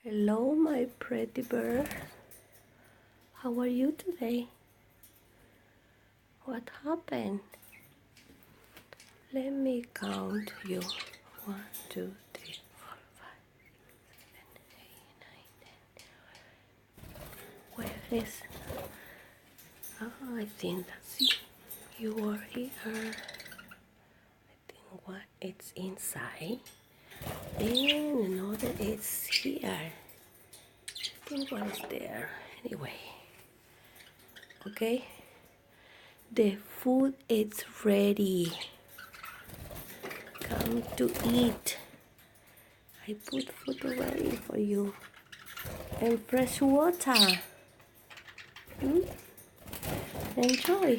Hello, my pretty bird. How are you today? What happened? Let me count you. 1, 2, 3, 4, 5, 6, 7, 8, 9, 10. Where is? Oh, I think that's you. You are here. I think what it's inside. And another is here. I think what is there. Anyway. Okay. The food is ready. Come to eat. I put food ready for you. And fresh water. Enjoy.